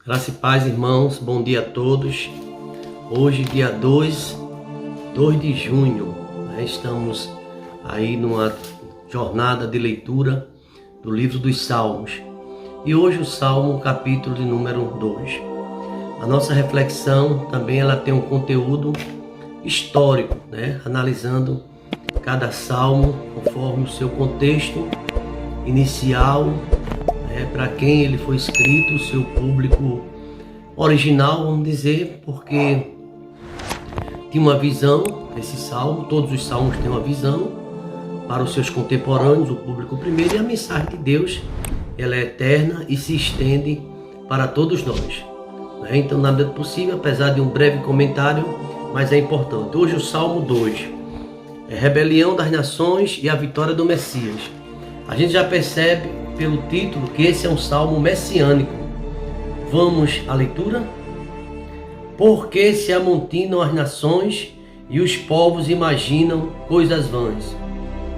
Graça e paz, irmãos, bom dia a todos. Hoje, dia 2 de junho, estamos aí numa jornada de leitura do livro dos Salmos. E hoje o Salmo, capítulo de número 2. A nossa reflexão também ela tem um conteúdo histórico, analisando cada salmo conforme o seu contexto inicial, para quem ele foi escrito, o seu público original, vamos dizer, porque tinha uma visão, esse salmo, todos os salmos têm uma visão para os seus contemporâneos, o público primeiro, e a mensagem de Deus, ela é eterna e se estende para todos nós. Então, na medida possível, apesar de um breve comentário, mas é importante. Hoje o Salmo 2 é rebelião das nações e a vitória do Messias. A gente já percebe pelo título que esse é um salmo messiânico. Vamos à leitura? Porque se amontinam as nações e os povos imaginam coisas vãs.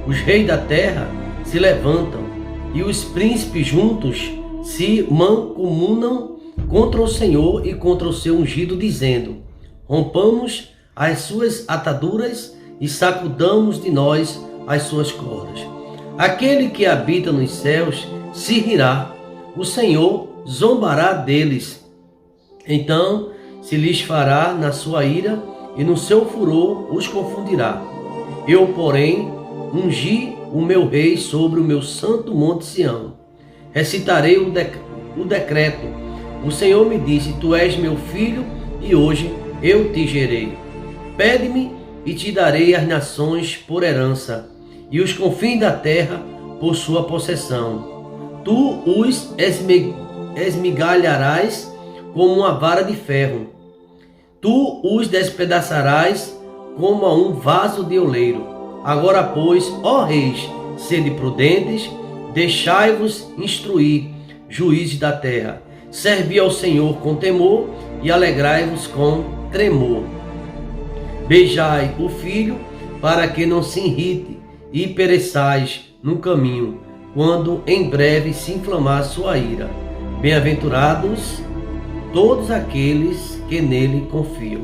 Os reis da terra se levantam e os príncipes juntos se mancomunam contra o Senhor e contra o seu ungido, dizendo: rompamos as suas ataduras e sacudamos de nós as suas cordas. Aquele que habita nos céus se rirá, o Senhor zombará deles. Então se lhes fará na sua ira e no seu furor os confundirá. Eu, porém, ungi o meu rei sobre o meu santo monte Sião. Recitarei o decreto. O Senhor me disse: tu és meu filho e hoje eu te gerei. Pede-me e te darei as nações por herança e os confins da terra por sua possessão. Tu os esmigalharás como uma vara de ferro. Tu os despedaçarás como a um vaso de oleiro. Agora, pois, ó reis, sede prudentes, deixai-vos instruir, juízes da terra. Servi ao Senhor com temor e alegrai-vos com tremor. Beijai o filho, para que não se irrite e pereçais no caminho, quando em breve se inflamar sua ira. Bem-aventurados todos aqueles que nele confiam.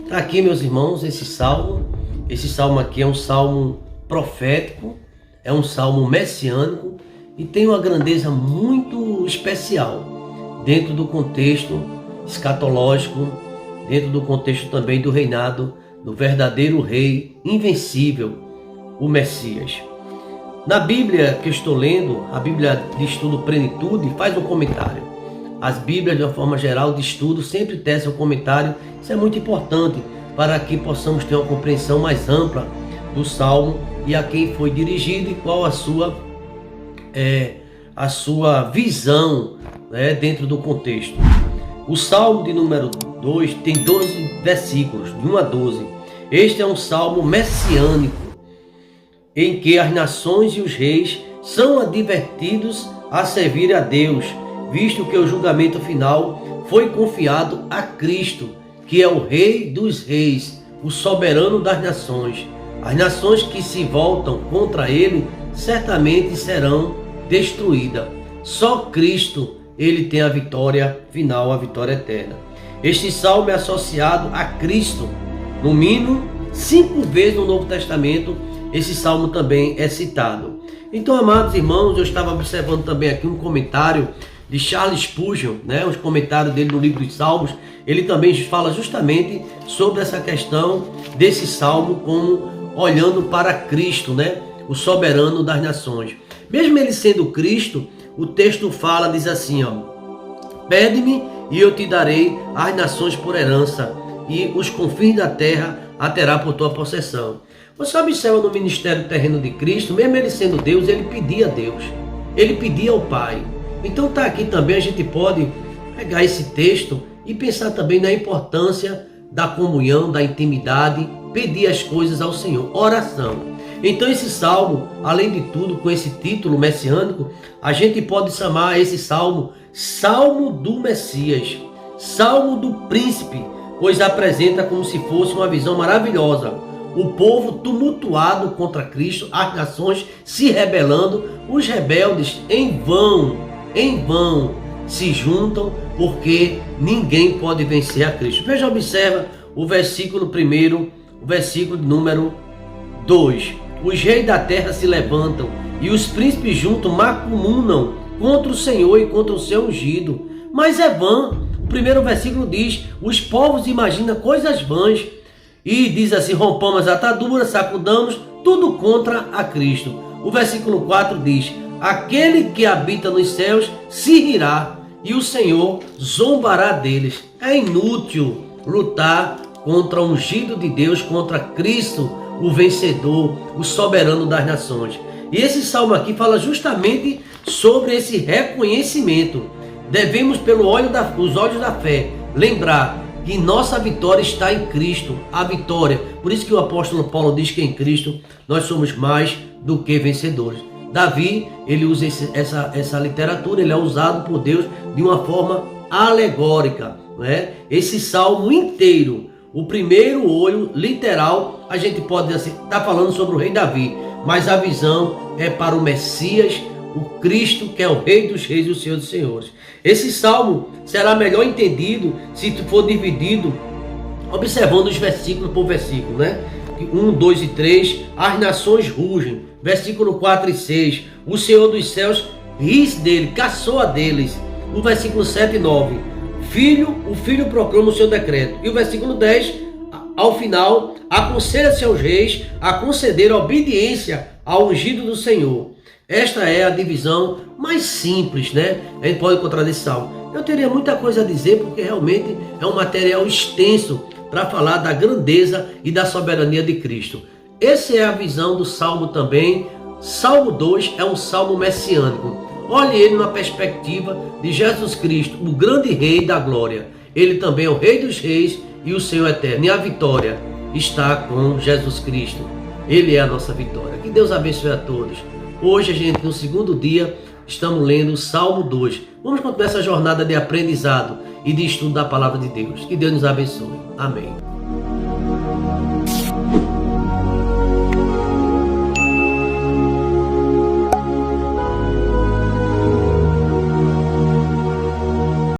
Está aqui, meus irmãos, esse salmo. Esse salmo aqui é um salmo profético, é um salmo messiânico e tem uma grandeza muito especial dentro do contexto escatológico, dentro do contexto também do reinado do verdadeiro rei invencível, o Messias. Na Bíblia que eu estou lendo, a Bíblia de Estudo Plenitude, faz um comentário. As Bíblias, de uma forma geral, de estudo, sempre tecem um comentário. Isso é muito importante para que possamos ter uma compreensão mais ampla do Salmo e a quem foi dirigido e qual a sua visão, dentro do contexto. O Salmo de número 2 tem 12 versículos, de 1 a 12. Este é um salmo messiânico, em que as nações e os reis são advertidos a servir a Deus, visto que o julgamento final foi confiado a Cristo, que é o Rei dos Reis, o soberano das nações. As nações que se voltam contra ele certamente serão destruídas. Só Cristo, ele tem a vitória final, a vitória eterna. Este salmo é associado a Cristo, no mínimo 5 vezes no Novo Testamento. Esse salmo também é citado. Então, amados irmãos, eu estava observando também aqui um comentário de Charles Spurgeon, os comentários dele no livro dos Salmos. Ele também fala justamente sobre essa questão desse salmo como olhando para Cristo, o soberano das nações. Mesmo ele sendo Cristo, o texto fala, diz assim, pede-me e eu te darei as nações por herança e os confins da terra a terá por tua possessão. Você observa no ministério terreno de Cristo, mesmo ele sendo Deus, ele pedia a Deus, ele pedia ao Pai. Então está aqui também, a gente pode pegar esse texto e pensar também na importância da comunhão, da intimidade, pedir as coisas ao Senhor, oração. Então esse salmo, além de tudo, com esse título messiânico, a gente pode chamar esse salmo Salmo do Messias, Salmo do Príncipe, pois apresenta como se fosse uma visão maravilhosa. O povo tumultuado contra Cristo, as nações se rebelando, os rebeldes em vão se juntam, porque ninguém pode vencer a Cristo. Veja, observa o versículo 1, o versículo número 2. Os reis da terra se levantam e os príncipes juntos macumunam contra o Senhor e contra o seu ungido. Mas é vã. O primeiro versículo diz: os povos imaginam coisas vãs. E diz assim: rompamos a atadura, sacudamos, tudo contra a Cristo. O versículo 4 diz: aquele que habita nos céus se rirá e o Senhor zombará deles. É inútil lutar contra o ungido de Deus, contra Cristo, o vencedor, o soberano das nações. E esse salmo aqui fala justamente sobre esse reconhecimento. Devemos, pelos olhos da fé, lembrar que nossa vitória está em Cristo, a vitória. Por isso que o apóstolo Paulo diz que em Cristo nós somos mais do que vencedores. Davi, ele usa essa literatura, ele é usado por Deus de uma forma alegórica, não é? Esse salmo inteiro, o primeiro olho literal, a gente pode dizer assim, está falando sobre o rei Davi, mas a visão é para o Messias, o Cristo, que é o Rei dos Reis e o Senhor dos Senhores. Esse salmo será melhor entendido se for dividido, observando os versículos por versículo, né? 1, 2 e 3, as nações rugem. Versículo 4 e 6, o Senhor dos céus ri dele, caçoa deles. No versículo 7 e 9, o filho proclama o seu decreto. E o versículo 10, ao final, aconselha-se aos reis a conceder obediência ao ungido do Senhor. Esta é a divisão mais simples, né? A gente pode encontrar nesse salmo. Eu teria muita coisa a dizer, porque realmente é um material extenso para falar da grandeza e da soberania de Cristo. Essa é a visão do salmo também. Salmo 2 é um salmo messiânico. Olhe ele na perspectiva de Jesus Cristo, o grande Rei da glória. Ele também é o Rei dos Reis e o Senhor eterno. E a vitória está com Jesus Cristo. Ele é a nossa vitória. Que Deus abençoe a todos. Hoje, a gente, no segundo dia, estamos lendo o Salmo 2. Vamos continuar essa jornada de aprendizado e de estudo da palavra de Deus. Que Deus nos abençoe. Amém.